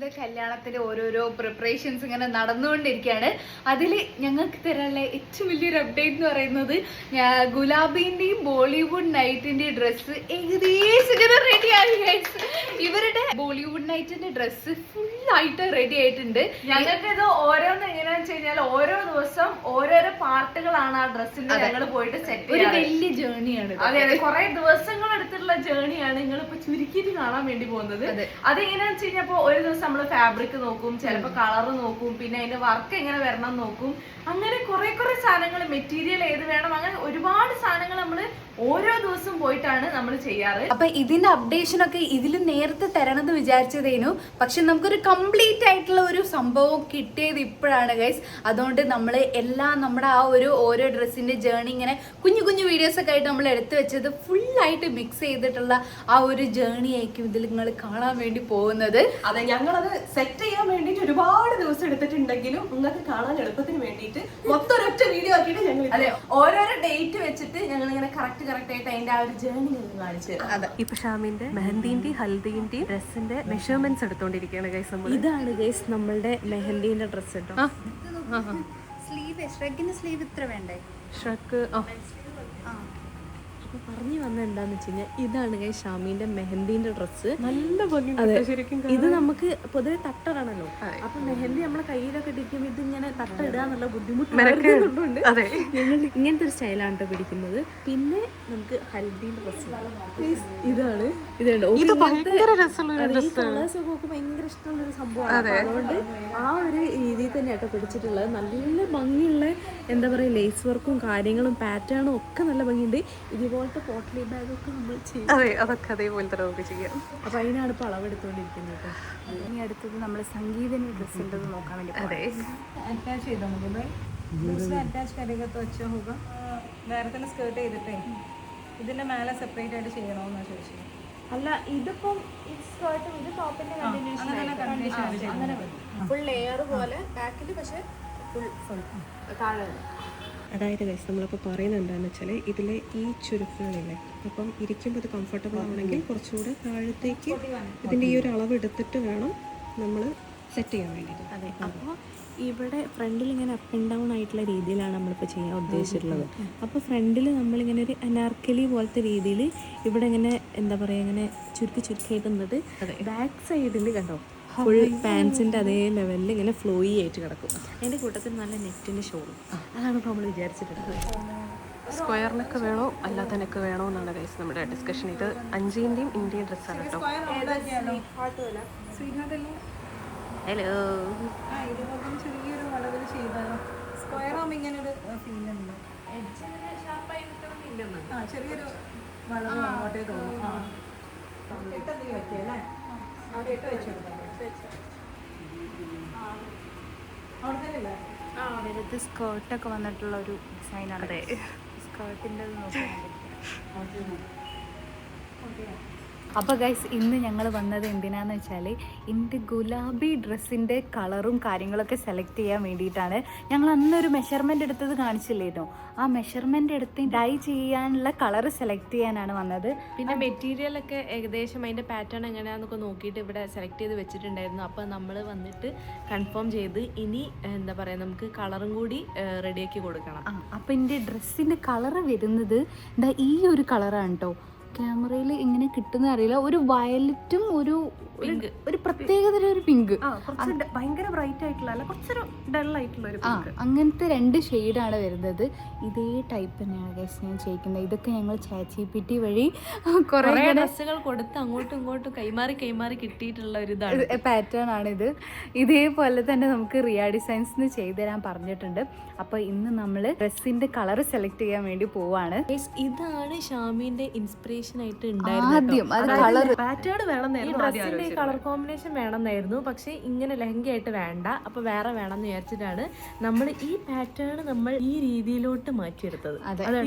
ഷാമിന്റെ കല്യാണത്തിന്റെ ഓരോരോ പ്രിപ്പറേഷൻസ് ഇങ്ങനെ നടന്നുകൊണ്ടിരിക്കുകയാണ്. അതിൽ ഞങ്ങൾക്ക് തരാനുള്ള ഏറ്റവും വലിയൊരു അപ്ഡേറ്റ് എന്ന് പറയുന്നത് ഗുലാബിന്റെയും ബോളിവുഡ് നൈറ്റിന്റെയും ഡ്രസ്സ് ഏകദേശം റെഡി ആയി. ഇവരുടെ ബോളിവുഡ് നൈറ്റിന്റെ ഡ്രസ്സ് ഫുൾ ആയിട്ട് റെഡി ആയിട്ടുണ്ട്. ഞങ്ങൾക്ക് ഇത് ഓരോന്ന് എങ്ങനെയാണെന്ന് വെച്ച് കഴിഞ്ഞാൽ ഓരോ ദിവസം ഓരോരോ പാർട്ടുകളാണ് ആ ഡ്രസ്സിന്റെ ഞങ്ങൾ പോയിട്ട് സെറ്റ് ഒരു വലിയ ജേർണിയാണ്. അതെ അതെ, കുറെ ദിവസങ്ങൾ എടുത്തിട്ടുള്ള ജേർണിയാണ് നിങ്ങൾ ഇപ്പൊ ചുരുക്കിയിട്ട് കാണാൻ വേണ്ടി പോകുന്നത്. അതെങ്ങനെയാന്ന് വെച്ച് കഴിഞ്ഞപ്പോ ഒരു ദിവസം നമ്മള് ഫാബ്രിക് നോക്കും, ചിലപ്പോ കളർ നോക്കും, പിന്നെ അതിന്റെ വർക്ക് എങ്ങനെ വരണം നോക്കും. അങ്ങനെ കുറെ സാധനങ്ങൾ, മെറ്റീരിയൽ ഏത് വേണം, അങ്ങനെ ഒരുപാട് സാധനങ്ങൾ നമ്മള് ഓരോ ദിവസം പോയിട്ടാണ് നമ്മൾ ചെയ്യാറ്. അപ്പൊ ഇതിന്റെ അപ്ഡേഷൻ ഒക്കെ ഇതിൽ നേരത്തെ തരണമെന്ന് വിചാരിച്ചതേനു, പക്ഷെ നമുക്കൊരു കംപ്ലീറ്റ് ആയിട്ടുള്ള ഒരു സംഭവം കിട്ടിയത് ഇപ്പോഴാണ് ഗൈസ്. അതുകൊണ്ട് നമ്മൾ എല്ലാം നമ്മുടെ ആ ഒരു ഓരോ ഡ്രസ്സിന്റെ ജേർണി ഇങ്ങനെ കുഞ്ഞു കുഞ്ഞു വീഡിയോസ് ഒക്കെ ആയിട്ട് നമ്മൾ എടുത്തു വെച്ചത് ഫുള്ളായിട്ട് മിക്സ് ചെയ്തിട്ടുള്ള ആ ഒരു ജേർണി ആയിരിക്കും ഇതിൽ നിങ്ങൾ കാണാൻ വേണ്ടി പോകുന്നത്. അതെ, ഞങ്ങളത് സെറ്റ് ചെയ്യാൻ വേണ്ടിട്ട് ഒരുപാട് ദിവസം എടുത്തിട്ടുണ്ടെങ്കിലും നിങ്ങൾക്ക് കാണാൻ എളുപ്പത്തിന് വേണ്ടിയിട്ട് മൊത്തം ഒരൊറ്റ വീഡിയോ ആക്കിയിട്ട് ഞങ്ങൾ അതെ ഓരോരോ ഡേറ്റ് വെച്ചിട്ട് ഞങ്ങൾ ഇങ്ങനെ കറക്റ്റ് ആയിട്ട് അതിന്റെ ആ ഒരു ജേർണി ഞങ്ങൾ കാണിച്ചു തരാം. ഇപ്പൊ ഷാമിന്റെ മെഹന്തിന്റെയും ഹൽദിന്റെയും ഡ്രസ്സിന്റെ മെഷർമെന്റ്സ് എടുത്തോണ്ടിരിക്കുകയാണ് ഗൈസ്. ഇതാണ് ഗൈസ് നമ്മളുടെ മെഹന്തിന്റെ ഡ്രസ്സ് കേട്ടോ. സ്ലീവ് ഇത്ര വേണ്ടേ? ഷ്രക്ക് പറഞ്ഞു വന്ന എന്താന്ന് വെച്ച് കഴിഞ്ഞാൽ ഇതാണ് ഗൈസ് ഷാമിന്റെ മെഹന്തിന്റെ ഡ്രസ്സ്. നല്ല ഭംഗി. ഇത് നമുക്ക് പൊതുവെ തട്ടറാണല്ലോ, അപ്പൊ മെഹന്തി നമ്മളെ കയ്യിലൊക്കെ ഇടിക്കുമ്പോൾ ഇത് ഇങ്ങനെ തട്ട ഇടാന്നുള്ള ബുദ്ധിമുട്ട് ഞങ്ങൾ ഇങ്ങനത്തെ ഒരു സ്റ്റൈലാണ് കേട്ടോ പിടിക്കുന്നത്. പിന്നെ നമുക്ക് ഹൽദിന്റെ ഡ്രസ്സ് ഇതാണ്. ഈ കളേഴ്സ് ഒക്കെ ഭയങ്കര ഇഷ്ടമുള്ള ഒരു സംഭവമാണ്. അതുകൊണ്ട് ആ ഒരു രീതിയിൽ തന്നെയാട്ടോ പിടിച്ചിട്ടുള്ളത്. നല്ല ഭംഗിയുള്ള എന്താ പറയുക ലേസ് വർക്കും കാര്യങ്ങളും പാറ്റേണും ഒക്കെ നല്ല ഭംഗിയുണ്ട്. ഇതുപോലത്തെ പോട്ട്ലി ബാഗൊക്കെ നമ്മൾ ചെയ്യും. അതൊക്കെ അതേപോലത്തെ നമുക്ക് ചെയ്യാം. അപ്പൊ അതിനാണ് ഇപ്പൊ അളവെടുത്തോണ്ടിരിക്കുന്നത്. ഇനി അടുത്തത് നമ്മൾ സംഗീതന്റെ ഡ്രസ്സ് ഉണ്ടെന്ന് നോക്കാൻ വേണ്ടി. അറ്റാച്ച് ചെയ്തോ മതി, അറ്റാച്ച് കരകെ तो अच्छा होगा. വേറെ തന്നെ സ്കേർട്ട് ചെയ്തിട്ടേ ഇതിന്റെ മേലെ സെപ്പറേറ്റ് ആയിട്ട് ചെയ്യണോന്നാ ചോദിച്ചത്. അല്ല ഇതിപ്പം സ്കേർട്ടും ഇത് ടോപ്പിന്റെ ഫുൾ ലെയർ പോലെ ബാക്കിൽ, പക്ഷെ ഫുൾ താഴെ. അതായത് ഗൈസ് നമ്മളിപ്പോൾ പറയുന്നത് എന്താണെന്ന് വെച്ചാൽ ഇതിലെ ഈ ചുരുക്കുകളില്ലേ, അപ്പം ഇരിക്കുമ്പോൾ ഇത് കംഫർട്ടബിൾ ആവണമെങ്കിൽ കുറച്ചുകൂടെ താഴത്തേക്ക് ഇതിൻ്റെ ഈ ഒരു അളവ് എടുത്തിട്ട് വേണം നമ്മൾ സെറ്റ് ചെയ്യാൻ വേണ്ടിയിട്ട്. അതെ, അപ്പോൾ ഇവിടെ ഫ്രണ്ടിൽ ഇങ്ങനെ അപ്പ് ആൻഡ് ഡൗൺ ആയിട്ടുള്ള രീതിയിലാണ് നമ്മളിപ്പോൾ ചെയ്യാൻ ഉദ്ദേശിച്ചിട്ടുള്ളത്. അപ്പോൾ ഫ്രണ്ടിൽ നമ്മളിങ്ങനെ ഒരു അനാർക്കലി പോലത്തെ രീതിയിൽ ഇവിടെ ഇങ്ങനെ എന്താ പറയുക ഇങ്ങനെ ചുരുക്കിയായിട്ട് നിന്നിട്ട് ബാക്ക് സൈഡിൽ കണ്ടോ ഫുൾ പാൻസിൻ്റെ അതേ ലെവലിൽ ഇങ്ങനെ ഫ്ലോയി ആയിട്ട് കിടക്കും. അതിൻ്റെ കൂട്ടത്തിൽ നല്ല നെറ്റിൻ്റെ ഷോളും. അതാണ് ഇപ്പോൾ നമ്മൾ വിചാരിച്ചിട്ടുള്ളത്. സ്ക്വയർ നെക്ക് വേണോ അല്ലാത്ത നെക്ക് വേണോ എന്നാണ് ഗൈസ് നമ്മുടെ ഡിസ്കഷൻ. ഇത് അഞ്ചിൻ്റെയും ഇന്ത്യൻ ഡ്രസ്സാണ് കേട്ടോ. ഹലോ, ചെറിയൊരു വളവിൽ ചെയ്താലോ? സ്ക്വയർ ആകുമ്പോൾ ഇങ്ങനെ ഒരു ഫീൽ ഉണ്ട്. ചെറിയൊരു വളവ് അങ്ങോട്ടേ തോന്നും. പറ്റിയല്ലേ? അവിടെ ഇട്ട് വെച്ചെടുക്കാം. ഇത് സ്കേർട്ടൊക്കെ വന്നിട്ടുള്ള ഒരു ഡിസൈനാണ്. സ്കേർട്ടിൻ്റെ നോക്കാൻ. അപ്പോൾ ഗൈസ് ഇന്ന് ഞങ്ങൾ വന്നത് എന്തിനാന്ന് വെച്ചാൽ എൻ്റെ ഗുലാബി ഡ്രസ്സിൻ്റെ കളറും കാര്യങ്ങളൊക്കെ സെലക്ട് ചെയ്യാൻ വേണ്ടിയിട്ടാണ്. ഞങ്ങൾ അന്നൊരു മെഷർമെൻ്റ് എടുത്തത് കാണിച്ചില്ലേനോ, ആ മെഷർമെൻ്റ് എടുത്ത് ഡൈ ചെയ്യാനുള്ള കളർ സെലക്ട് ചെയ്യാനാണ് വന്നത്. പിന്നെ മെറ്റീരിയലൊക്കെ ഏകദേശം അതിൻ്റെ പാറ്റേൺ എങ്ങനെയാണെന്നൊക്കെ നോക്കിയിട്ട് ഇവിടെ സെലക്ട് ചെയ്ത് വെച്ചിട്ടുണ്ടായിരുന്നു. അപ്പോൾ നമ്മൾ വന്നിട്ട് കൺഫേം ചെയ്ത് ഇനി എന്താ പറയുക നമുക്ക് കളറും കൂടി റെഡിയാക്കി കൊടുക്കണം. അപ്പോൾ എൻ്റെ ഡ്രസ്സിൻ്റെ കളറ് വരുന്നത് എന്താ ഈ ഒരു കളറാണ് കേട്ടോ. ക്യാമറയിൽ ഇങ്ങനെ കിട്ടുന്ന അറിയില്ല, ഒരു വയലറ്റും ഒരു പ്രത്യേകതര ഒരു പിങ്ക്, ഭയങ്കര ബ്രൈറ്റ് ആയിട്ടുള്ള അല്ല, കുറച്ചൊരു ഡൾ ആയിട്ടുള്ള ഒരു അങ്ങനത്തെ 2 ഷെയ്ഡാണ് വരുന്നത്. ഇതേ ടൈപ്പ് തന്നെയാണ് ഗൈസ് ഞാൻ ചെയ്യിക്കുന്നത്. ഇതൊക്കെ ഞങ്ങൾ ChatGPT വഴി കുറേ ഡ്രസ്സുകൾ കൊടുത്ത് അങ്ങോട്ടും ഇങ്ങോട്ടും കൈമാറി കിട്ടിയിട്ടുള്ള ഒരു ഇതാണ് പാറ്റേൺ ആണിത്. ഇതേപോലെ തന്നെ നമുക്ക് റിയ ഡിസൈൻസ് ചെയ്തു തരാൻ പറഞ്ഞിട്ടുണ്ട്. അപ്പോൾ ഇന്ന് നമ്മൾ ഡ്രസ്സിന്റെ കളർ സെലക്ട് ചെയ്യാൻ വേണ്ടി പോവാണ്. ഇതാണ് ഷാമിന്റെ ഇൻസ്പിറേഷൻ ആയിട്ട് ആദ്യം പാറ്റേൺ വേണമെന്നായിരുന്നു, കളർ കോമ്പിനേഷൻ വേണമെന്നായിരുന്നു. പക്ഷെ ഇങ്ങനെ ലഹങ്കയായിട്ട് വേണ്ട, അപ്പൊ വേറെ വേണമെന്ന് വിചാരിച്ചിട്ടാണ് നമ്മൾ ഈ പാറ്റേൺ നമ്മൾ ഈ രീതിയിലോട്ട് മാറ്റിയെടുത്തത്.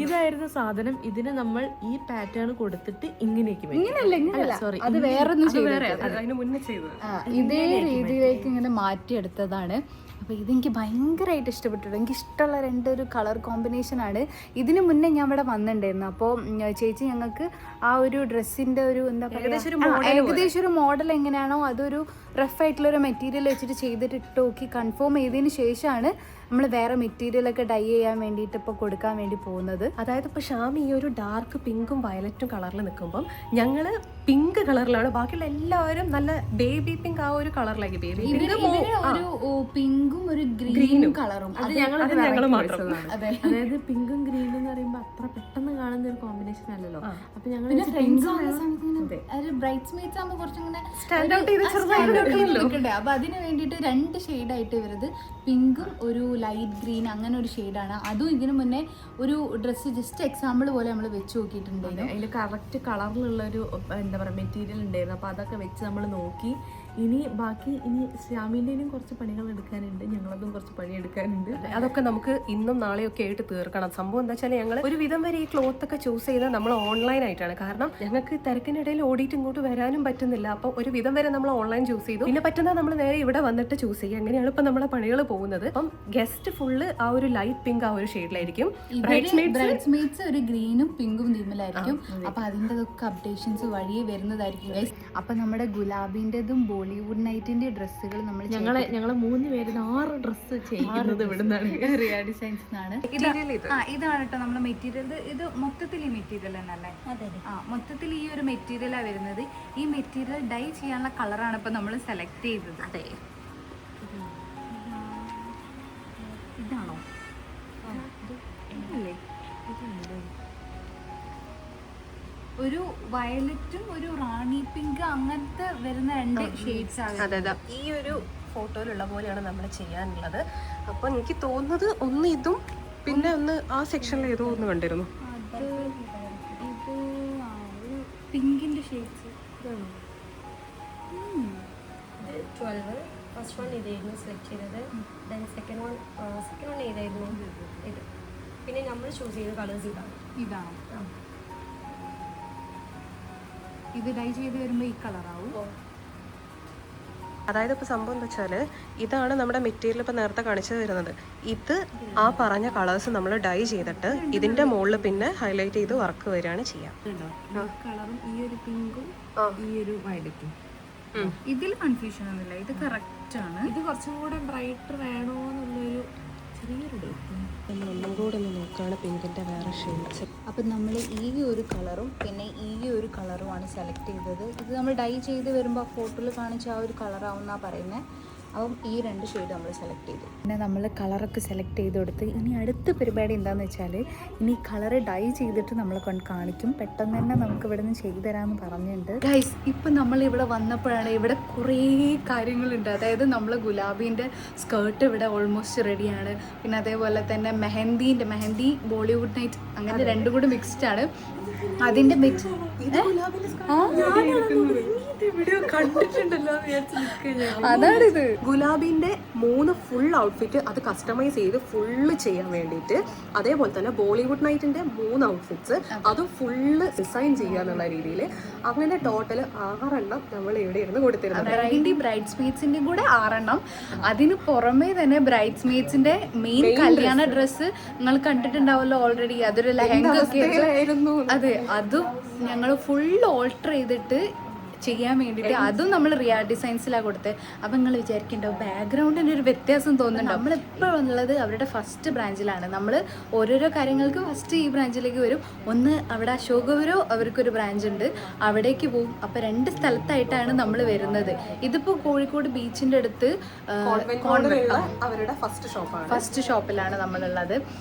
ഇതായിരുന്നു സാധനം. ഇതിന് നമ്മൾ ഈ പാറ്റേൺ കൊടുത്തിട്ട് ഇങ്ങനെയൊക്കെ സോറി അത് വേറൊന്നും ഇതേ രീതിയിലേക്ക് ഇങ്ങനെ മാറ്റിയെടുത്തതാണ്. അപ്പോൾ ഇതെനിക്ക് ഭയങ്കരമായിട്ട് ഇഷ്ടപ്പെട്ടു. എനിക്ക് ഇഷ്ടമുള്ള 2 കളർ കോമ്പിനേഷനാണ്. ഇതിന് മുന്നേ ഞാൻ ഇവിടെ വന്നിട്ടുണ്ടായിരുന്നു. അപ്പോൾ ചേച്ചി ഞങ്ങൾക്ക് ആ ഒരു ഡ്രസ്സിന്റെ ഒരു എന്താ പറയുക, ഏകദേശം ഒരു മോഡൽ എങ്ങനെയാണോ അതൊരു റഫ് ആയിട്ടുള്ള ഒരു മെറ്റീരിയൽ വെച്ചിട്ട് ചെയ്തിട്ട് ഇട്ട് നോക്കി കൺഫേം ചെയ്തതിന് ശേഷമാണ് നമ്മൾ വേറെ മെറ്റീരിയലൊക്കെ ഡൈ ചെയ്യാൻ വേണ്ടിയിട്ട് ഇപ്പോൾ കൊടുക്കാൻ വേണ്ടി പോകുന്നത്. അതായത് ഇപ്പോൾ ഷാമി ഈ ഒരു ഡാർക്ക് പിങ്കും വയലറ്റും കളറിൽ നിൽക്കുമ്പം ഞങ്ങൾ പിങ്ക് കളറിലാണ്, ബാക്കിയുള്ള എല്ലാവരും നല്ല ബേബി പിങ്ക് ആ ഒരു കളറിലേക്ക്. ബേബി ഒരു പിങ്കും ഒരു ഗ്രീനും കളറും ഞങ്ങൾ മാത്രം. അതായത് പിങ്കും ഗ്രീനും എന്ന് പറയുമ്പോൾ അത്ര പെട്ടെന്ന് കാണുന്ന ഒരു കോമ്പിനേഷൻ അല്ലല്ലോ. അപ്പൊ ഞങ്ങൾ ബ്രൈറ്റ്സ്മെയ്ഡ്സ് ആകുമ്പോൾ കുറച്ചിങ്ങനെ സ്റ്റാൻഡ് ഔട്ട് ചെയ്ത് അപ്പൊ അതിന് വേണ്ടിയിട്ട് 2 ഷെയ്ഡായിട്ട് വരുന്നത് പിങ്കും ഒരു ലൈറ്റ് ഗ്രീൻ അങ്ങനെ ഒരു ഷെയ്ഡാണ്. അതും ഇതിനു മുന്നേ ഒരു ഡ്രസ്സ് ജസ്റ്റ് എക്സാമ്പിൾ പോലെ നമ്മൾ വെച്ച് നോക്കിയിട്ടുണ്ടായിരുന്നു. അതിൽ കറക്റ്റ് കളറിലുള്ള ഒരു എന്താ പറയുക മെറ്റീരിയൽ ഉണ്ടായിരുന്നു. അപ്പൊ അതൊക്കെ വെച്ച് നമ്മൾ നോക്കി. ഇനി ശ്യാമിൻ്റെയും കുറച്ച് പണികൾ എടുക്കാനുണ്ട്, ഞങ്ങളതും കുറച്ച് പണി എടുക്കാനുണ്ട്. അതൊക്കെ നമുക്ക് ഇന്നും നാളെയൊക്കെ ആയിട്ട് തീർക്കണം. സംഭവം എന്താ വെച്ചാൽ ഞങ്ങൾ ഒരു വിധം വരെ ഈ ക്ലോത്ത് ഒക്കെ ചൂസ് ചെയ്തത് നമ്മൾ ഓൺലൈൻ ആയിട്ടാണ്. കാരണം ഞങ്ങൾക്ക് തിരക്കിനിടയിൽ ഓടിയിട്ട് ഇങ്ങോട്ട് വരാനും പറ്റുന്നില്ല. അപ്പോൾ ഒരു വിധം വരെ നമ്മൾ ഓൺലൈൻ ചൂസ് ചെയ്തു. പിന്നെ പറ്റുന്നത് നമ്മൾ നേരെ ഇവിടെ വന്നിട്ട് ചൂസ് ചെയ്യുക. അങ്ങനെയാണ് ഇപ്പം നമ്മളെ പണികൾ പോകുന്നത്. അപ്പം ഗസ്റ്റ് ഫുള്ള് ആ ഒരു ലൈറ്റ് പിങ്ക് ആ ഒരു ഷെയ്ഡിലായിരിക്കും. ബ്രൈഡ്സ്മെയ്ഡ്സ് ഒരു ഗ്രീനും പിങ്കും തീമിലായിരിക്കും. അപ്പൊ അതിൻ്റെതൊക്കെ അപ്ഡേഷൻസ് വഴിയെ വരുന്നതായിരിക്കും ഗൈസ്. അപ്പൊ നമ്മുടെ ഗുലാബിൻ്റെതും ബോളിവുഡ് നൈറ്റിന്റെ ഡ്രസ്സുകൾ നമ്മൾ ഞങ്ങളെ 3 പേര് 6 ഡ്രസ്സ് ചെയ്യുന്നത് ഇവിടുന്നാണ്, റിയ ഡിസൈൻസ് എന്നാണ്. ഇതാണ് കേട്ടോ നമ്മളെ മെറ്റീരിയൽ. ഇത് മൊത്തത്തിൽ ഈ മെറ്റീരിയൽ തന്നെയല്ലേ? മൊത്തത്തിൽ ഈ ഒരു മെറ്റീരിയലാ വരുന്നത്. ഈ മെറ്റീരിയൽ ഡൈ ചെയ്യാനുള്ള കളറാണ് ഇപ്പൊ നമ്മൾ സെലക്ട് ചെയ്തത്. അതെ, ഇതാണോ? അല്ലേ, ഒരു വയലറ്റും ഒരു റാണി പിങ്ക് അങ്ങനത്തെ വരുന്ന 2 ഷെയ്ഡ്സ് ആണ്. അതെ, ഈ ഒരു ഫോട്ടോയിലുള്ള പോലെയാണ് നമ്മൾ ചെയ്യാനുള്ളത്. അപ്പൊ എനിക്ക് തോന്നുന്നത് ഒന്ന് ഇതും പിന്നെ ഒന്ന് ആ സെക്ഷനിൽ ഏതോ ഒന്ന് കണ്ടിരുന്നു. ഇത് പിങ്കിന്റെ ഷെയ്ഡ്സ് 12. ഫസ്റ്റ് വൺ ഇതായിരുന്നു സെലക്ട് ചെയ്തത്. ദെൻ സെക്കൻഡ് വൺ ഏതായിരുന്നു? ഇത്. പിന്നെ നമ്മൾ ചൂസ് ചെയ്ത കളേഴ്സ് ഇതാണ്. ഇത് ഡൈ ചെയ്ത് വരുമ്പോൾ ഈ കളറാവും. അതായത് ഇപ്പോൾ സംഭവം എന്താ വെച്ചാൽ ഇതാണ് നമ്മുടെ മെറ്റീരിയൽ ഇപ്പോൾ നേരത്തെ കാണിച്ചു തരുന്നത്. ഇത് ആ പറഞ്ഞ കളേഴ്സ് നമ്മൾ ഡൈ ചെയ്തിട്ട് ഇതിന്റെ മുകളിൽ പിന്നെ ഹൈലൈറ്റ് ചെയ്ത് വർക്ക് വരികയാണ് ചെയ്യാം. കളറും ഈ ഒരു പിങ്കും ഈ ഒരു വയലറ്റും. ഇതിൽ കൺഫ്യൂഷൻ ഒന്നുമില്ല, ഇത് കറക്റ്റ് ആണ്. ഇത് കുറച്ചും കൂടെ ബ്രൈറ്റർ വേണോ എന്നുള്ളൊരു ചെറിയൊരു ഡൗട്ട്. നമ്മൾ ഒന്നും കൂടെ ഒന്ന് നോക്കുകയാണ് പിങ്കിന്റെ വേറെ ഷെയ്ഡ്സ്. അപ്പം നമ്മൾ ഈ ഒരു കളറും പിന്നെ ഈ ഒരു കളറുമാണ് സെലക്ട് ചെയ്തത്. ഇത് നമ്മൾ ഡൈ ചെയ്ത് വരുമ്പോൾ ആ ഫോട്ടോയിൽ കാണിച്ച ആ ഒരു കളറാവുന്നാണ് പറയുന്നത്. അപ്പം ഈ 2 ഷെയ്ഡ് നമ്മൾ സെലക്ട് ചെയ്തു. പിന്നെ നമ്മൾ കളറൊക്കെ സെലക്ട് ചെയ്ത് കൊടുത്ത് ഇനി അടുത്ത പരിപാടി എന്താണെന്ന് വെച്ചാൽ ഇനി കളറ് ഡൈ ചെയ്തിട്ട് നമ്മളെ കൊണ്ട് കാണിക്കും. പെട്ടെന്ന് തന്നെ നമുക്ക് ഇവിടെ നിന്ന് ചെയ്തു തരാമെന്ന് പറഞ്ഞിട്ടുണ്ട് ഗൈസ്. ഇപ്പം നമ്മൾ ഇവിടെ വന്നപ്പോഴാണ് ഇവിടെ കുറേ കാര്യങ്ങളുണ്ട്. അതായത് നമ്മൾ ഗുലാബീൻ്റെ സ്കേർട്ട് ഇവിടെ ഓൾമോസ്റ്റ് റെഡിയാണ്. പിന്നെ അതേപോലെ തന്നെ മെഹന്തി ബോളിവുഡ് നൈറ്റ് അങ്ങനെ 2 കൂടി മിക്സ്ഡ് ആണ്. അതിൻ്റെ അതാണിത് ഗുലാബിന്റെ 3 ഫുൾ ഔട്ട്ഫിറ്റ് അത് കസ്റ്റമൈസ് ചെയ്ത് ഫുള്ള് ചെയ്യാൻ വേണ്ടിയിട്ട്. അതേപോലെ തന്നെ ബോളിവുഡ് നൈറ്റിന്റെ 3 ഔട്ട്ഫിറ്റ്സ് അതും ഫുള്ള് ഡിസൈൻ ചെയ്യാന്നുള്ള രീതിയിൽ അങ്ങനെ ടോട്ടൽ 6 എണ്ണം നമ്മൾ ഇവിടെ ഇരുന്ന് കൊടുത്തിരുന്നത്. ബ്രൈഡ്സ്മെയ്ഡ്സിന്റെ കൂടെ 6 എണ്ണം. അതിന് പുറമേ തന്നെ ബ്രൈഡ്സ്മെയ്ഡ്സിന്റെ മെയിൻ കല്യാണ ഡ്രസ്സ് നിങ്ങൾ കണ്ടിട്ടുണ്ടാവല്ലോ ഓൾറെഡി. അതൊരു ലെഹങ്ക ആയിരുന്നു. അതെ, അതും ഞങ്ങൾ ഫുൾ ഓൾട്ടർ ചെയ്തിട്ട് ചെയ്യാൻ വേണ്ടിയിട്ട് അതും നമ്മൾ റിയ ഡിസൈൻസിലാണ് കൊടുത്തത്. അപ്പം നിങ്ങൾ വിചാരിക്കുന്നുണ്ടാവും ബാക്ക്ഗ്രൗണ്ടിന് ഒരു വ്യത്യാസം തോന്നുന്നുണ്ടോ? നമ്മളിപ്പോൾ ഉള്ളത് അവരുടെ ഫസ്റ്റ് ബ്രാഞ്ചിലാണ്. നമ്മൾ ഓരോരോ കാര്യങ്ങൾക്ക് ഫസ്റ്റ് ഈ ബ്രാഞ്ചിലേക്ക് വരും. ഒന്ന് അവിടെ അശോകപുരം അവർക്കൊരു ബ്രാഞ്ച് ഉണ്ട്, അവിടേക്ക് പോകും. അപ്പോൾ 2 സ്ഥലത്തായിട്ടാണ് നമ്മൾ വരുന്നത്. ഇതിപ്പോൾ കോഴിക്കോട് ബീച്ചിൻ്റെ അടുത്ത് അവരുടെ ഫസ്റ്റ് ഷോപ്പിലാണ് നമ്മളുള്ളത്.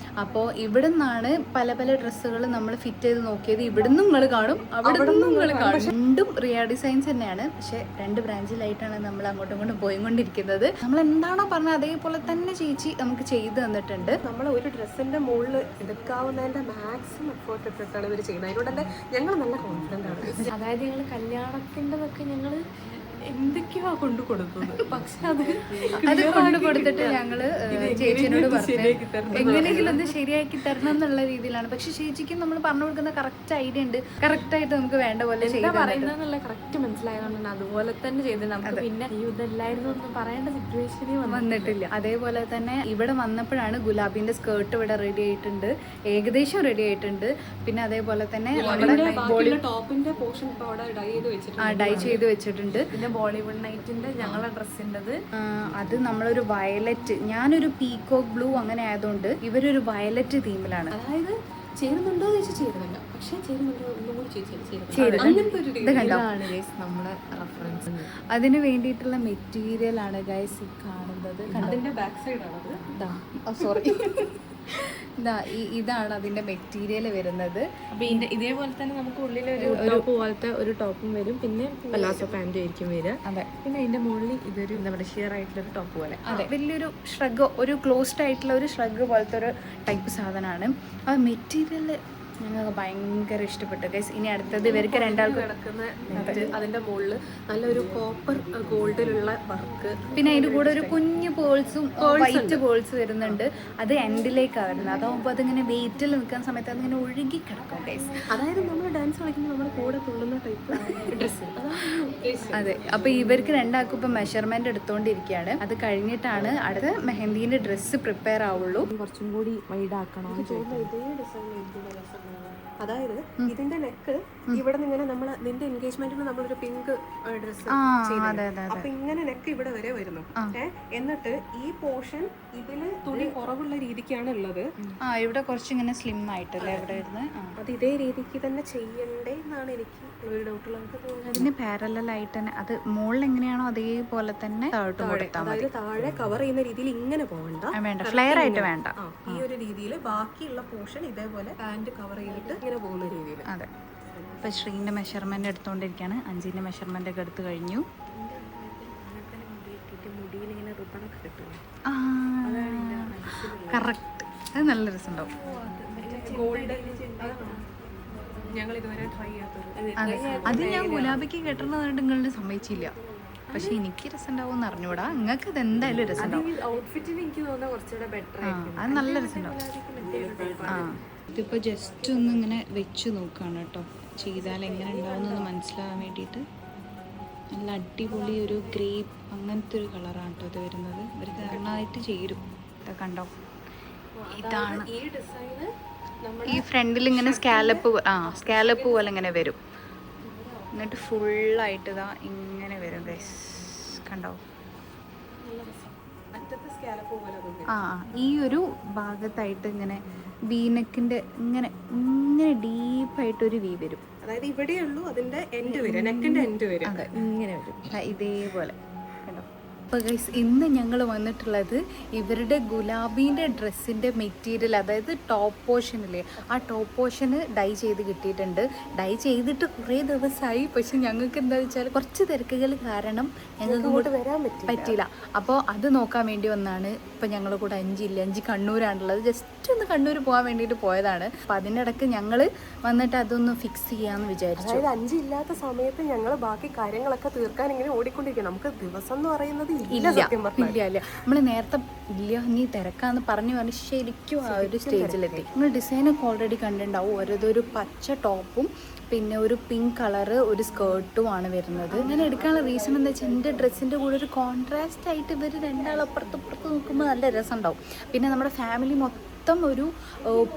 അപ്പോൾ ഇവിടെ നിന്നാണ് പല പല ഡ്രസ്സുകൾ നമ്മൾ ഫിറ്റ് ചെയ്ത് നോക്കിയത്. ഇവിടുന്ന് നിങ്ങൾ കാണും, അവിടെ നിന്നും നിങ്ങൾ കാണും. 2 റിയ ഡിസൈൻസ് തന്നെയാണ്, പക്ഷെ 2 ബ്രാഞ്ചിലായിട്ടാണ് നമ്മൾ അങ്ങോട്ടും ഇങ്ങോട്ടും പോയിക്കൊണ്ടിരിക്കുന്നത്. നമ്മൾ എന്താണോ പറഞ്ഞത് അതേപോലെ തന്നെ ചേച്ചി നമുക്ക് ചെയ്ത് തന്നിട്ടുണ്ട്. നമ്മൾ ഒരു ഡ്രസ്സിന്റെ മുകളിൽ എടുക്കാവുന്നതിന്റെ മാക്സിമം എഫേർട്ട് ഇട്ടിട്ടാണ് ഇവർ ചെയ്യുന്നത്. അതിനോട് തന്നെ ഞങ്ങൾ നല്ല കോൺഫിഡന്റ് ആണ്. അതായത് ഞങ്ങൾ കല്യാണത്തിൻ്റെതൊക്കെ ഞങ്ങൾ എന്ത് എന്തൊക്കെയോ കൊണ്ടു കൊടുത്തത്. പക്ഷെ അത് കൊണ്ടു കൊടുത്തിട്ട് ഞങ്ങള് ചേച്ചിനോട് പറഞ്ഞു എങ്ങനെയെങ്കിലും ഒന്ന് ശരിയാക്കി തരണം എന്നുള്ള രീതിയിലാണ്. പക്ഷെ ചേച്ചിക്ക് നമ്മൾ പറഞ്ഞു കൊടുക്കുന്ന കറക്റ്റ് ഐഡിയ ഉണ്ട്, കറക്റ്റ് ആയിട്ട് നമുക്ക് വേണ്ട പോലെ എന്താ പറയുന്നതെന്നുള്ള കറക്റ്റ് മനസ്സിലായതുകൊണ്ട് അതുപോലെ തന്നെ ചെയ്ത് നമുക്ക് പിന്നെ ഇതല്ലായിരുന്നു എന്ന് പറയേണ്ട സിറ്റുവേഷനേ വന്നിട്ടില്ല. അതേപോലെ തന്നെ ഇവിടെ വന്നപ്പോഴാണ് ഗുലാബിന്റെ സ്കേർട്ട് ഇവിടെ റെഡി ആയിട്ടുണ്ട്, ഏകദേശം റെഡി ആയിട്ടുണ്ട്. പിന്നെ അതേപോലെ തന്നെ നമ്മുടെ ടോപ്പിന്റെ പോർഷൻ അവിടെ ഡൈ ചെയ്ത് വെച്ചിട്ടുണ്ട്. പിന്നെ ബോളിവുഡ് നൈറ്റിന്റെ ഞങ്ങളുടെ ഡ്രസ്സിൻ്റെത് അത് നമ്മളൊരു വയലറ്റ്, ഞാനൊരു പീകോക്ക് ബ്ലൂ അങ്ങനെ ആയതുകൊണ്ട് ഇവരൊരു വയലറ്റ് തീമിലാണ്. അതായത് ചേരുന്നുണ്ടോ എന്ന് ചോദിച്ചാൽ ചേരുന്നില്ല, പക്ഷെ ചേരുന്നുണ്ടോ ഒന്നും കൂടി ചേരുന്നുണ്ട്. നമ്മുടെ റെഫറൻസ് അതിന് വേണ്ടിയിട്ടുള്ള മെറ്റീരിയൽ ആണ് ഗൈസ് ഈ കാണുന്നത്. അതിന്റെ ബാക്ക് സൈഡ് ആണത്. സോറി ഇതാണ് അതിന്റെ മെറ്റീരിയൽ വരുന്നത്. അപ്പൊ ഇതേപോലെ തന്നെ നമുക്ക് ഉള്ളിലൊരു ടോപ്പ് പോലത്തെ ഒരു ടോപ്പും വരും, പിന്നെ പലാസോ പാൻറ്റും ആയിരിക്കും വരിക. അതെ, പിന്നെ അതിന്റെ മുകളിൽ ഇതൊരു എന്താ പറയുക ഷിയർ ആയിട്ടുള്ള ഒരു ടോപ്പ് പോലെ. അതെ, വലിയൊരു ഷ്രഗ്, ഒരു ക്ലോസ്ഡ് ആയിട്ടുള്ള ഒരു ഷ്രഗ് പോലത്തെ ഒരു ടൈപ്പ് സാധനമാണ്. ആ മെറ്റീരിയൽ ഞങ്ങൾക്ക് ഭയങ്കര ഇഷ്ടപ്പെട്ടു ഗൈസ്. ഇനി അടുത്തത് ഇവർക്ക് രണ്ടാൾക്കും കിടക്കുന്ന അതിന്റെ മുകളിൽ നല്ലൊരു കോപ്പർ ഗോൾഡിലുള്ള വർക്ക്, പിന്നെ അതിന്റെ കൂടെ ഒരു കുഞ്ഞു പേൾസും വൈറ്റ് പേൾസ് വരുന്നുണ്ട്. അത് എൻഡിലേക്കാണ് വരുന്നത്. അതാകുമ്പോൾ അതിങ്ങനെ വെയിറ്റിൽ നിൽക്കുന്ന സമയത്ത് അതിങ്ങനെ ഒഴുകി കിടക്കും ഗൈസ്. അതായത് നമ്മൾ ഡാൻസ് കളിക്കുമ്പോൾ നമ്മുടെ കൂടെ തുള്ളുന്ന ടൈപ്പ് ഡ്രസ്സ്. അതെ, അപ്പൊ ഇവർക്ക് രണ്ടാൾക്കും ഇപ്പൊ മെഷർമെന്റ് എടുത്തോണ്ടിരിക്കുകയാണ്. അത് കഴിഞ്ഞിട്ടാണ് അടുത്ത മെഹന്ദീന്റെ ഡ്രസ്സ് പ്രിപ്പയർ ആവുള്ളൂ. കുറച്ചും കൂടി വൈഡ് ആക്കണോ? അതായത് ഇതിന്റെ നെക്ക് ഇവിടെ നിന്ന് നമ്മൾ നിന്റെ എൻഗേജ്മെന്റിന് നമ്മളൊരു പിങ്ക് ഡ്രസ് ചെയ്തിട്ടുണ്ട്. അപ്പൊ ഇങ്ങനെ നെക്ക് ഇവിടെ വരെ വരുന്നു. എന്നിട്ട് ഈ പോർഷൻ ഇതില് തുണി കുറവുള്ള രീതിക്കാണ് ഉള്ളത്. ഇവിടെ കുറച്ച് ഇങ്ങനെ സ്ലിം ആയിട്ടല്ലേ ഇവിടെ ഇരുന്ന്. അത് ഇതേ രീതിക്ക് തന്നെ ചെയ്യണ്ടേ എന്നാണ് എനിക്ക് ഒരു ഡൗട്ടുള്ളത്. അതിന് പാരലൽ ആയിട്ട് തന്നെ അത് മുകളിൽ എങ്ങനെയാണോ അതേപോലെ തന്നെ അതായത് താഴെ കവർ ചെയ്യുന്ന രീതിയിൽ ഇങ്ങനെ പോകണ്ട, വേണ്ട, ഫ്ലെയർ ആയിട്ട് വേണ്ട. ഈ ഒരു രീതിയിൽ ബാക്കിയുള്ള പോർഷൻ ഇതേപോലെ പാന്റ് കവർ ചെയ്തിട്ട് ഇങ്ങനെ പോകുന്ന രീതിയിൽ. അതെ, ഇപ്പൊ ശ്രീന്റെ മെഷർമെന്റ് എടുത്തോണ്ടിരിക്കുകയാണ്. 5ന്റെ മെഷർമെന്റ് ഒക്കെ എടുത്തു കഴിഞ്ഞു. കറക്റ്റ്, അത് നല്ല രസമുണ്ടാവും. ഞങ്ങൾ ഇതുവരെ ട്രൈ ചെയ്യാത്തത് അത് ഞാൻ ഗുലാബിക്ക് കെട്ടണമെന്ന് നിങ്ങളുടെ സമ്മതിച്ചില്ല. പക്ഷെ എനിക്ക് രസം ഉണ്ടാവും അറിഞ്ഞൂടാ, നിങ്ങൾക്ക് ഇത് എന്തായാലും രസം ഉണ്ടാവും. ഔട്ട്ഫിറ്റിന് എനിക്ക് തോന്നുന്നത് കുറച്ചുകൂടെ ബെറ്റർ അത് നല്ല രസം ഉണ്ടാവും. ഇതിപ്പോൾ ജസ്റ്റ് ഒന്ന് ഇങ്ങനെ വെച്ച് നോക്കുകയാണ് കേട്ടോ, ചെയ്താൽ എങ്ങനെ ഉണ്ടാവുമെന്നൊന്ന് മനസ്സിലാകാൻ വേണ്ടിയിട്ട്. നല്ല അടിപൊളി ഒരു ഗ്രേപ്പ് അങ്ങനത്തെ ഒരു കളറാണ് കേട്ടോ ഇത് വരുന്നത്. ഇവർക്ക് നന്നായിട്ട് ചേരും. കണ്ടോ, ഇതാണ് ഈ ഡിസൈന്. ഈ ഫ്രണ്ടിൽ ഇങ്ങനെ സ്കാലപ്പ് പോലെ ഇങ്ങനെ വരും. എന്നിട്ട് ഫുള്ളായിട്ട് ഇതാ ഇങ്ങനെ വരും ഗൈസ്, കണ്ടോ. ഈ ഒരു ഭാഗത്തായിട്ട് ഇങ്ങനെ വീനെക്കിന്റെ ഇങ്ങനെ ഇങ്ങനെ ഡീപ്പായിട്ടൊരു വി വരും. അതായത് ഇവിടെയുള്ളൂ അതിന്റെ എൻഡ് വരും, നെക്കിന്റെ എൻഡ് വരും. അതെ, ഇങ്ങനെ വരും ഇതേപോലെ. അപ്പോൾ ഗൈസ് ഇന്ന് ഞങ്ങൾ വന്നിട്ടുള്ളത് ഇവരുടെ ഗുലാബീൻ്റെ ഡ്രസ്സിൻ്റെ മെറ്റീരിയൽ, അതായത് ടോപ്പ് പോർഷനില്ലേ, ആ ടോപ്പ് പോർഷന് ഡൈ ചെയ്ത് കിട്ടിയിട്ടുണ്ട്. ഡൈ ചെയ്തിട്ട് കുറേ ദിവസമായി. പക്ഷെ ഞങ്ങൾക്ക് എന്താ വെച്ചാൽ കുറച്ച് തിരക്കുകൾ കാരണം ഞങ്ങൾക്ക് ഇങ്ങോട്ട് വരാൻ പറ്റിയില്ല. അപ്പോൾ അത് നോക്കാൻ വേണ്ടി വന്നാണ്. ഇപ്പം ഞങ്ങളുടെ കൂടെ 5 കണ്ണൂരാണുള്ളത്. ജസ്റ്റ് ഒന്ന് കണ്ണൂർ പോകാൻ വേണ്ടിയിട്ട് പോയതാണ്. അപ്പം അതിനിടയ്ക്ക് ഞങ്ങൾ വന്നിട്ട് അതൊന്ന് ഫിക്സ് ചെയ്യാമെന്ന് വിചാരിച്ചു. അതായത് 5 ഇല്ലാത്ത സമയത്ത് ഞങ്ങൾ ബാക്കി കാര്യങ്ങളൊക്കെ തീർക്കാൻ ഇങ്ങനെ ഓടിക്കൊണ്ടിരിക്കണം. നമുക്ക് ദിവസം എന്ന് പറയുന്നത് ഇല്ല. നമ്മൾ നേരത്തെ ഇല്ല നീ തിരക്കാന്ന് പറഞ്ഞ് ശരിക്കും ആ ഒരു സ്റ്റേജിലെത്തി. നമ്മൾ ഡിസൈനൊക്കെ ഓൾറെഡി കണ്ടിട്ടുണ്ടാവും. ഓരോരു പച്ച ടോപ്പും പിന്നെ ഒരു പിങ്ക് കളറ് ഒരു സ്കേർട്ടും ആണ് വരുന്നത്. ഞാൻ എടുക്കാനുള്ള റീസൺ എന്താ വെച്ചാൽ എൻ്റെ ഡ്രസ്സിൻ്റെ കൂടെ ഒരു കോൺട്രാസ്റ്റ് ആയിട്ട് ഇവർ രണ്ടാളപ്പുറത്ത് നോക്കുമ്പോൾ നല്ല രസം ഉണ്ടാവും. പിന്നെ നമ്മുടെ ഫാമിലി മൊത്തം ഒരു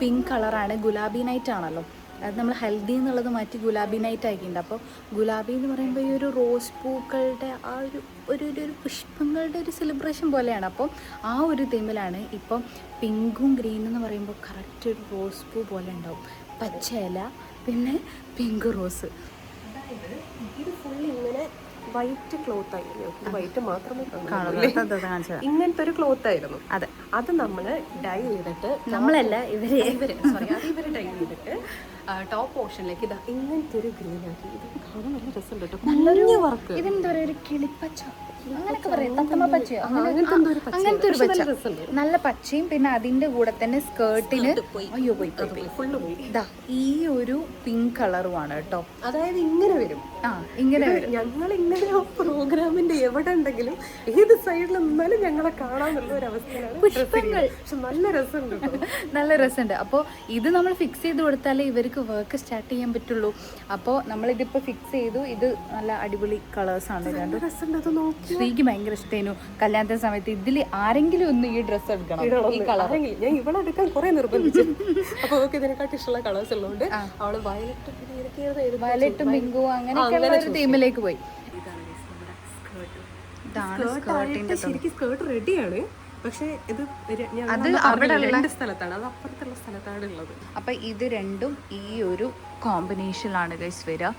പിങ്ക് കളറാണ്. ഗുലാബി നൈറ്റ് ആണല്ലോ, അത് നമ്മൾ ഹൽദി എന്നുള്ളത് മാറ്റി ഗുലാബി നൈറ്റ് ആക്കിയിട്ടുണ്ട്. അപ്പോൾ ഗുലാബി എന്ന് പറയുമ്പോൾ ഈ ഒരു റോസ് പൂക്കളുടെ ആ ഒരു പുഷ്പങ്ങളുടെ ഒരു സെലിബ്രേഷൻ പോലെയാണ്. അപ്പോൾ ആ ഒരു തീമിലാണ്. ഇപ്പം പിങ്കും ഗ്രീനും എന്ന് പറയുമ്പോൾ കറക്റ്റ് ഒരു റോസ് പൂ പോലെ ഉണ്ടാവും. പച്ച ഇല പിന്നെ പിങ്ക് റോസ്. അതായത് ഇത് ഫുൾ ഇങ്ങനെ വൈറ്റ് ക്ലോത്ത് ആയിരുന്നു. വൈറ്റ് മാത്രമേ ഇങ്ങനത്തെ ഒരു ക്ലോത്ത് ആയിരുന്നു. അതെ, അത് നമ്മള് ഡൈ ചെയ്തിട്ട് നമ്മളല്ല ഇവര് ഡൈ ചെയ്തിട്ട് ടോപ്പ് പോർഷനിലേക്ക് ഇതാ ഇങ്ങനത്തെ ഒരു ഗ്രീൻ ആക്കി. ഇത് കാണാൻ നല്ല രസമുണ്ട് കേട്ടോ. നല്ലൊരു വർക്ക്. ഇതെന്താ പറയുക, ഒരു കിളിപ്പച്ച അങ്ങനെയൊക്കെ പറയാം, തത്തമ്മ പച്ചയോ അങ്ങനത്തെ ഒരു പച്ച, നല്ല പച്ചയും. പിന്നെ അതിന്റെ കൂടെ തന്നെ സ്കേർട്ടിന് ഇതാ ഈ ഒരു പിങ്ക് കളറുമാണ് കേട്ടോ. അതായത് ഇങ്ങനെ വരും. ഇങ്ങനെ വരും. ഞങ്ങൾ ഇങ്ങനെ പ്രോഗ്രാം ഡാമിന്റെ എവിടെ ഉണ്ടെങ്കിലും ഏത് സൈഡിൽ നിന്നാലും ഞങ്ങളെ കാണാനുള്ള ഒരു അവസ്ഥയിലാണ് പുഷ്പങ്ങൾ. പക്ഷെ നല്ല രസമുണ്ട് കേട്ടോ. നല്ല രസമുണ്ട്. അപ്പോൾ ഇത് നമ്മൾ ഫിക്സ് ചെയ്ത് കൊടുത്താലേ ഇവർക്ക് വർക്ക് സ്റ്റാർട്ട് ചെയ്യാൻ പറ്റുള്ളൂ. അപ്പോൾ നമ്മളിതിപ്പോൾ ഫിക്സ് ചെയ്തു. ഇത് നല്ല അടിപൊളി കളേഴ്സാണ് രണ്ടും. രസമുണ്ട് അത് നോക്കി. ശ്രീക്ക് ഭയങ്കര ഇഷ്ടമായിരുന്നു കല്യാണത്തിന് സമയത്ത് ഇതിൽ ആരെങ്കിലും ഒന്ന് ഈ ഡ്രസ്സ് എടുക്കണം ഈ കളർ. ആരെങ്കിലും ഞാൻ ഇവിടെ എടുക്കാൻ കുറെ നിർബന്ധിച്ചു. അപ്പൊ അവൾക്ക് ഇതിനെക്കാട്ടി ഇഷ്ടമുള്ള കളേഴ്സ് ഉള്ളതുകൊണ്ട് അവള് വയലറ്റും പിങ്കും അങ്ങനെയൊക്കെയുള്ള ഒരു തീമിലേക്ക് പോയി. ഇതാണ് സ്കേർട്ടിന്റെ ശരിക്കും സ്കേർട്ട് റെഡിയാണ്. പക്ഷെ ഇത് അത് അവിടെ രണ്ട് സ്ഥലത്താണ്, അത് അപ്പുറത്തുള്ള സ്ഥലത്താണ് ഉള്ളത്. അപ്പൊ ഇത് രണ്ടും ഈ ഒരു കോമ്പിനേഷനിലാണ് ഗൈസ് വരിക.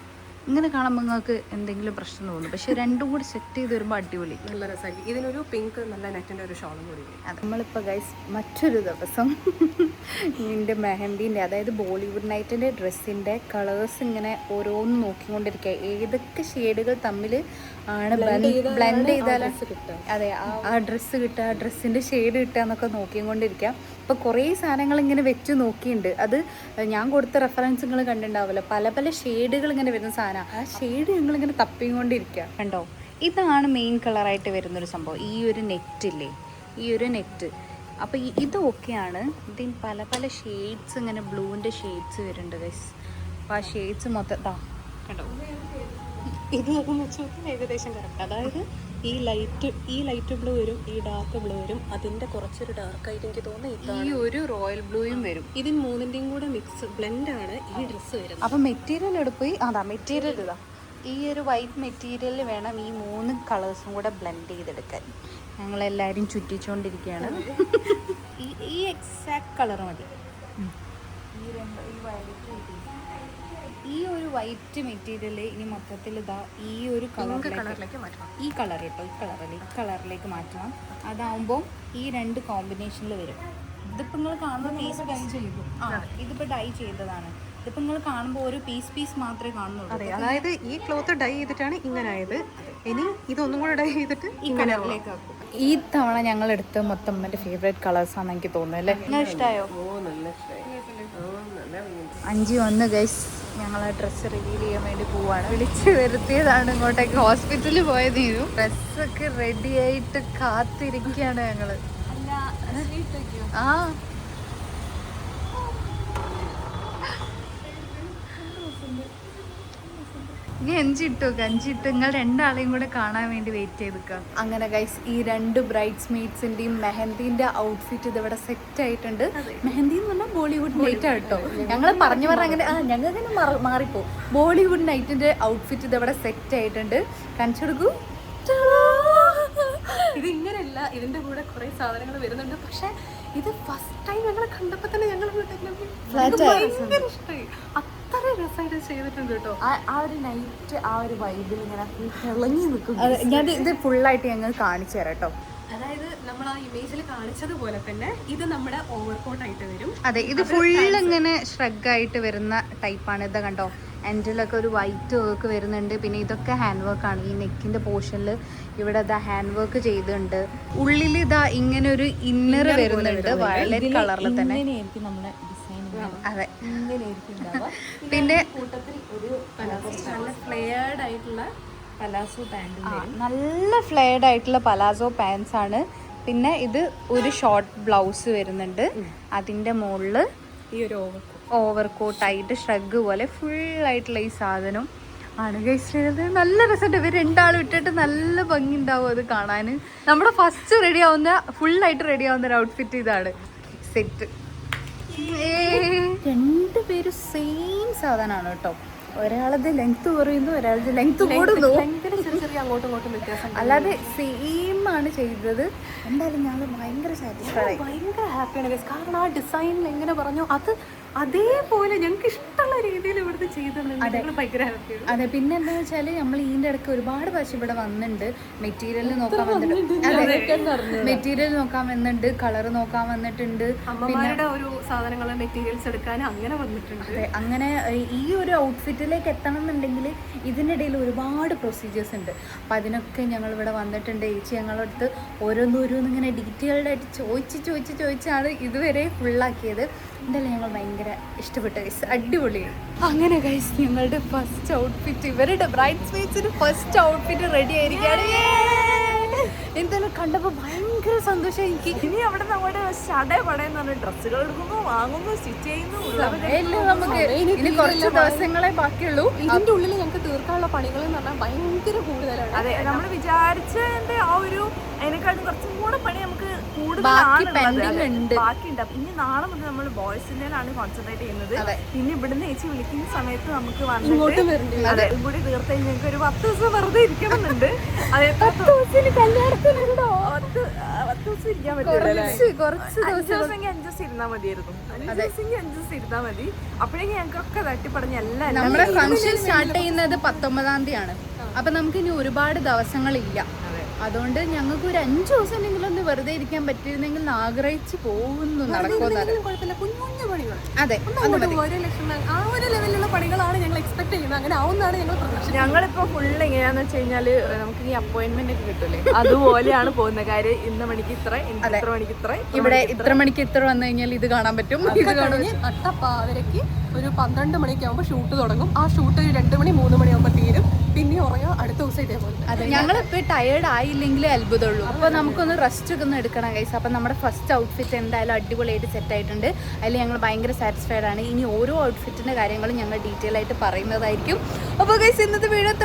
ഇങ്ങനെ കാണുമ്പോൾ നിങ്ങൾക്ക് എന്തെങ്കിലും പ്രശ്നം തോന്നും, പക്ഷെ രണ്ടും കൂടി സെറ്റ് ചെയ്ത് വരുമ്പോൾ അടിപൊളി, നല്ല രസമാക്കി. ഇതിനൊരു പിങ്ക് നല്ല നെറ്റിന്റെ ഒരു ഷോളും കൂടി. നമ്മളിപ്പോൾ ഗൈസ് മറ്റൊരു ദിവസം ഇതിൻ്റെ മെഹന്തിൻ്റെ, അതായത് ബോളിവുഡ് നൈറ്റിൻ്റെ ഡ്രസ്സിൻ്റെ കളേഴ്സ് ഇങ്ങനെ ഓരോന്ന് നോക്കിക്കൊണ്ടിരിക്കുക. ഏതൊക്കെ ഷെയ്ഡുകൾ തമ്മിൽ ആണ് ബ്ലെൻഡ് ചെയ്താലും അതെ ആ ഡ്രസ്സ് കിട്ടുക, ആ ഡ്രസ്സിൻ്റെ ഷെയ്ഡ് കിട്ടുക എന്നൊക്കെ നോക്കിക്കൊണ്ടിരിക്കുക. ഇപ്പോൾ കുറേ സാധനങ്ങൾ ഇങ്ങനെ വെച്ച് നോക്കിയിട്ടുണ്ട്. അത് ഞാൻ കൊടുത്ത റെഫറൻസ് നിങ്ങൾ കണ്ടിട്ടുണ്ടാവില്ല, പല പല ഷെയ്ഡുകൾ ഇങ്ങനെ വരുന്ന സാധനം. ആ ഷെയ്ഡ് ഞങ്ങളിങ്ങനെ തപ്പിക്കൊണ്ടിരിക്കുക. കണ്ടോ, ഇതാണ് മെയിൻ കളറായിട്ട് വരുന്നൊരു സംഭവം. ഈ ഒരു നെറ്റില്ലേ, ഈ ഒരു നെറ്റ്. അപ്പോൾ ഇത് ഓക്കെയാണ്. ഇതിന് പല പല ഷെയ്ഡ്സ്, ഇങ്ങനെ ബ്ലൂവിൻ്റെ ഷെയ്ഡ്സ് വരുന്നുണ്ട് ഗൈസ്. അപ്പോൾ ആ ഷെയ്ഡ്സ് മൊത്തം ഇതാ കണ്ടോ, ഇത് നോക്കുമ്പോൾ വെച്ചാൽ ഏകദേശം കറക്റ്റ്. അതായത് ഈ ലൈറ്റ് ബ്ലൂ വരും, ഈ ഡാർക്ക് ബ്ലൂ വരും, അതിന്റെ കുറച്ചൊരു ഡാർക്ക് ആയിട്ട് എനിക്ക് തോന്നുന്നു ഈ ഒരു റോയൽ ബ്ലൂയും വരും. ഇതിന് മൂന്നിന്റെയും കൂടെ മിക്സ് ബ്ലെൻഡ് ആണ് ഈ ഡ്രസ്സ് വരുന്നത്. അപ്പോൾ മെറ്റീരിയൽ എടുപ്പോയി അതാ മെറ്റീരിയൽ ഇതാ ഈ ഒരു വൈറ്റ് മെറ്റീരിയലിൽ വേണം ഈ 3 കളേഴ്സും കൂടെ ബ്ലെൻഡ് ചെയ്തെടുക്കാൻ. ഞങ്ങളെല്ലാവരും ചുറ്റിച്ചുകൊണ്ടിരിക്കുകയാണ്. ഈ എക്സാക്ട് കളർ മതി. ഈ ഒരു വൈറ്റ് മെറ്റീരിയൽ ഇനി മൊത്തത്തിൽ ഇതാ ഈ ഒരു കളറിലേക്ക് മാറ്റണം. ഈ കളർ കേട്ടോ, ഈ കളറിലേക്ക് മാറ്റണം. അതാവുമ്പോൾ ഈ 2 കോമ്പിനേഷനിൽ വരും. ഇതിപ്പോൾ നിങ്ങൾ കാണുന്ന പീസ് ഡൈ ചെയ്തു. ഇതിപ്പോൾ ഡൈ ചെയ്തതാണ്. ഇതിപ്പോൾ നിങ്ങൾ കാണുമ്പോൾ ഒരു പീസ് മാത്രമേ കാണുന്നുള്ളൂ. അതെ, അതായത് ഈ ക്ലോത്ത് ഡൈ ചെയ്തിട്ടാണ് ഇങ്ങനെ ആയത്. ഇനി ഇതൊന്നും കൂടെ ഡൈ ചെയ്തിട്ട് ഈ കളറിലേക്ക് ആക്കും. ഈ തവണ ഞങ്ങൾ എടുത്ത മൊത്തം എൻ്റെ ഫേവറേറ്റ് കളേഴ്സ് ആണെന്ന് എനിക്ക് തോന്നുന്നത് അല്ലേ? നിങ്ങൾ ഇഷ്ടമായോ? അഞ്ചി വന്ന് ഗൈസ് ഞങ്ങൾ ആ ഡ്രസ്സ് റിവീൽ ചെയ്യാൻ വേണ്ടി പോവാണ്. വിളിച്ച് വരുത്തിയതാണ് ഇങ്ങോട്ടേക്ക്. ഹോസ്പിറ്റലിൽ പോയതീനു. ഡ്രസ്സൊക്കെ റെഡി ആയിട്ട് കാത്തിരിക്കുകയാണ് ഞങ്ങള്. ആ ഇനി അഞ്ചിട്ടു നിങ്ങൾ 2 ആളെയും കൂടെ കാണാൻ വേണ്ടി വെയിറ്റ് ചെയ്തിക്കുക. അങ്ങനെ ഗൈസ് ഈ 2 ബ്രൈഡ്സ് മെയ്ഡ്സിന്റെയും മെഹന്തിന്റെ ഔട്ട്ഫിറ്റ് ഇതിവിടെ സെറ്റ് ആയിട്ടുണ്ട്. മെഹന്തി എന്ന് പറഞ്ഞാൽ ബോളിവുഡ് നൈറ്റ് കേട്ടോ. ഞങ്ങൾ പറഞ്ഞു അങ്ങനെ ഞങ്ങൾക്ക് മാറിപ്പോ. ബോളിവുഡ് നൈറ്റിന്റെ ഔട്ട്ഫിറ്റ് ഇതിവിടെ സെറ്റ് ആയിട്ടുണ്ട്. കാണിച്ചു കൊടുക്കൂ. ഇത് ഇങ്ങനെയല്ല, ഇതിന്റെ കൂടെ കുറെ സാധനങ്ങൾ വരുന്നുണ്ട്. പക്ഷെ ഇത് ഫസ്റ്റ് ടൈം ഞങ്ങൾ കണ്ടപ്പോ തന്നെ ഞങ്ങൾ ഭയങ്കര ഇഷ്ടമായി. അത്ര രസമായിട്ട് ചെയ്തിട്ടുണ്ട് കേട്ടോ. ആ ഒരു നൈറ്റ് ആ ഒരു വൈബിൽ ഇങ്ങനെ തിളങ്ങി നിൽക്കും. ഞാൻ ഇത് ഫുള്ളായിട്ട് ഞങ്ങൾ കാണിച്ചു തരാം കേട്ടോ. അതായത് നമ്മൾ ആ ഇമേജിൽ കാണിച്ചതുപോലെ തന്നെ ഇത് നമ്മുടെ ഓവർകോട്ട് ആയിട്ട് വരും. അതെ, ഇത് ഫുള്ള് ഇങ്ങനെ ഷ്രഗ് വരുന്ന ടൈപ്പാണ്. ഇത് കണ്ടോ, എൻഡിലൊക്കെ ഒരു വൈറ്റ് വർക്ക് വരുന്നുണ്ട്. പിന്നെ ഇതൊക്കെ ഹാൻഡ് വർക്കാണ്. ഈ നെക്കിന്റെ പോർഷനിൽ ഇവിടെ ഇതാ ഹാൻഡ് വർക്ക് ചെയ്തിട്ടുണ്ട്. ഉള്ളിൽ ഇതാ ഇങ്ങനെ ഒരു ഇന്നർ വരുന്നുണ്ട് വയലറ്റ് കളറിൽ തന്നെ. അതെ, പിന്നെ നല്ല ഫ്ലെയർഡ് ആയിട്ടുള്ള പലാസോ പാൻറ്, നല്ല ഫ്ലെയർഡ് ആയിട്ടുള്ള പലാസോ പാൻസ് ആണ്. പിന്നെ ഇത് ഒരു ഷോർട്ട് ബ്ലൗസ് വരുന്നുണ്ട്. അതിന്റെ മുകളില് ഈ ഒരു ഓവർകോട്ടായിട്ട് ഷ്രഗ് പോലെ ഫുള്ളായിട്ടുള്ള ഈ സാധനം ആണ് ഗൈസ്. നല്ല രസമുണ്ട്. ഇവർ 2 ആളും ഇട്ടിട്ട് നല്ല ഭംഗി ഉണ്ടാവും അത് കാണാൻ. നമ്മുടെ ഫസ്റ്റ് റെഡി ആവുന്ന ഫുള്ളായിട്ട് റെഡി ആവുന്ന ഒരു ഔട്ട്ഫിറ്റ് ഇതാണ്. സെറ്റ് 2 പേരും സെയിം സാധനമാണ് കേട്ടോ. ഒരാളത് ലെങ്ത് കുറയുന്നു, ഒരാളത് ലെങ്ത് കൂടുന്നു. ചെറിയ അങ്ങോട്ടും ഇങ്ങോട്ടും വ്യത്യാസം. അല്ലാതെ സെയിം ആണ് ചെയ്തത്. എന്തായാലും ഞങ്ങൾ ഭയങ്കര സാറ്റിസ്ഫൈഡ്, ഭയങ്കര ഹാപ്പിയാണ്. കാരണം ആ ഡിസൈനിൽ എങ്ങനെ പറഞ്ഞു അത് അതേപോലെ ഞങ്ങൾക്ക് ഇഷ്ടമുള്ള രീതിയിൽ ഇവിടുത്തെ ചെയ്തിട്ടുണ്ട്. ഭയങ്കര ഹാപ്പിയാണ്. അതെ, പിന്നെ എന്താ വെച്ചാൽ നമ്മൾ ഇതിൻ്റെ ഇടയ്ക്ക് ഒരുപാട് പ്രാവശ്യം ഇവിടെ വന്നിട്ടുണ്ട്. മെറ്റീരിയൽ നോക്കാൻ വന്നിട്ടുണ്ട്. മെറ്റീരിയൽ നോക്കാൻ വന്നിട്ടുണ്ട്, കളർ നോക്കാൻ വന്നിട്ടുണ്ട്, അമ്മമാരുടെ ഒരു സാധനങ്ങൾ മെറ്റീരിയൽസ് എടുക്കാൻ അങ്ങനെ വന്നിട്ടുണ്ട്. അതെ, അങ്ങനെ ഈ ഒരു ഔട്ട്ഫിറ്റിലേക്ക് എത്തണം എന്നുണ്ടെങ്കിൽ ഇതിനിടയിൽ ഒരുപാട് പ്രൊസീജിയേഴ്സ് ഉണ്ട്. അപ്പം അതിനൊക്കെ ഞങ്ങൾ ഇവിടെ വന്നിട്ടുണ്ട്. ചേച്ചി ഞങ്ങളുടെ അടുത്ത് ഓരോന്നോരോന്ന് ഇങ്ങനെ ഡീറ്റെയിൽഡ് ആയിട്ട് ചോദിച്ചാണ് ഇതുവരെ ഫുള്ളാക്കിയത്. എന്തായാലും ഞങ്ങൾ ഭയങ്കര ഇഷ്ടപ്പെട്ടു. അടിപൊളി. അങ്ങനെ ഗൈസ് ഞങ്ങളുടെ ഫസ്റ്റ് ഔട്ട്ഫിറ്റ്, ഇവരുടെ ബ്രൈഡ്സ് മെയ്ഡ്സിന് ഫസ്റ്റ് ഔട്ട്ഫിറ്റ് റെഡി ആയിരിക്കുകയാണ്. എന്തായാലും കണ്ടപ്പോൾ ഭയങ്കര സന്തോഷം എനിക്ക്. ഇനി അവിടെ നമ്മുടെ പടയെന്ന് പറഞ്ഞ ഡ്രസ്സുകൾ എടുക്കുന്നു, വാങ്ങുന്നു, സ്റ്റിച്ച് ചെയ്യുന്നു, എല്ലാം നമുക്ക് ഇനി കുറച്ച് ദിവസങ്ങളെ ബാക്കിയുള്ളൂ. ഇതിന്റെ ഉള്ളിൽ ഞങ്ങൾക്ക് തീർക്കാനുള്ള പണികൾ എന്ന് പറഞ്ഞാൽ ഭയങ്കര കൂടുതലാണ്. അതെ, നമ്മൾ വിചാരിച്ചതിന്റെ ആ ഒരു അതിനെക്കാട്ടും കുറച്ചും കൂടെ പണി നമുക്ക് ബാക്കി pending ഉണ്ട്. ബാക്കിയുണ്ട്. ഇനി നാളെ മുതൽ നമ്മൾ ബോയ്സിന്റെയാണ് കോൺസെൻട്രേറ്റ് ചെയ്യുന്നത്. പിന്നെ ഇവിടുന്ന് ചേച്ചി വിളിക്കുന്ന സമയത്ത് നമുക്ക് ഇങ്ങോട്ടും വരണ്ട. അതെ, കൂടി തീർത്ത് കഴിഞ്ഞാൽ ഞങ്ങൾക്ക് ഒരു 10 ദിവസം വെറുതെ ഇരിക്കണമെന്നുണ്ട്. അതെ, 10 ദിവസം ഇരിക്കാൻ പറ്റില്ല. കുറച്ച് 5 ദിവസമെങ്കിൽ 5 ദിവസം ഇരുന്നാൽ മതിയായിരുന്നു. 5 ദിവസം ഇരുന്നാൽ മതി. അപ്പോഴേക്കും ഞങ്ങൾക്കൊക്കെ തട്ടിപ്പടഞ്ഞ എല്ലാം നമ്മുടെ ഫംഗ്ഷൻ സ്റ്റാർട്ട് ചെയ്യുന്നത് 19-ാം തീയതിയാണ്. അപ്പൊ നമുക്ക് ഇനി ഒരുപാട് ദിവസങ്ങളില്ല. അതുകൊണ്ട് ഞങ്ങൾക്ക് ഒരു 5 ദിവസമെങ്കിലും ഒന്ന് വെറുതെ ഇരിക്കാൻ പറ്റിയിരുന്നെങ്കിൽ ആഗ്രഹിച്ചു പോകുന്നു. നടക്കുന്നത് കുഴപ്പമില്ല, കുഞ്ഞു കുഞ്ഞു പണികൾ. അതെ, ഒരു ലക്ഷം ആ ഒരു ലെവലിലുള്ള പണികളാണ് ഞങ്ങൾ എക്സ്പെക്ട് ചെയ്യുന്നത്. അങ്ങനെ ആവുന്നതാണ് ഞങ്ങൾ പ്രതീക്ഷിക്കുന്നത്. ഞങ്ങളിപ്പോ ഫുള്ള് എങ്ങനെയാന്ന് വെച്ച് കഴിഞ്ഞാല് നമുക്ക് ഈ അപ്പോയിന്റ്മെന്റ് ഒക്കെ കിട്ടൂലേ, അതുപോലെയാണ് പോകുന്ന കാര്യം. ഇന്ന മണിക്ക് ഇത്ര, ഇത്ര മണിക്ക് ഇത്ര, ഇവിടെ ഇത്ര മണിക്ക് ഇത്ര വന്നു കഴിഞ്ഞാൽ ഇത് കാണാൻ പറ്റും. ഇത് കഴിഞ്ഞ് അട്ടപ്പാവരയ്ക്ക് ഒരു 12 മണിക്ക് ആകുമ്പോൾ ഷൂട്ട് തുടങ്ങും. ആ ഷൂട്ട് ഒരു 2 മണി 3 മണിയാകുമ്പോൾ തീരും. പിന്നെ ഉറങ്ങാം, അടുത്ത ദിവസം ഇതേപോലെ. അതെ, ഞങ്ങളിപ്പോ ടയേർഡ് ആയില്ലെങ്കിലേ അത്ഭുതമുള്ളൂ. അപ്പൊ നമുക്കൊന്ന് റെസ്റ്റ് ഒക്കെ ഒന്ന് എടുക്കണം ഗൈസ്. അപ്പൊ നമ്മുടെ ഫസ്റ്റ് ഔട്ട്ഫിറ്റ് എന്തായാലും അടിപൊളിയായിട്ട് സെറ്റ് ആയിട്ടുണ്ട്. അതിൽ ഞങ്ങൾ ഭയങ്കര സാറ്റിസ്ഫൈഡ് ആണ്. ഇനി ഓരോ ഔട്ട്ഫിറ്റിന്റെ കാര്യങ്ങളും ഞങ്ങൾ ഡീറ്റെയിൽ ആയിട്ട് പറയുന്നതായിരിക്കും. അപ്പോൾ ഗൈസ് ഇന്നത്തെ വീഡിയോ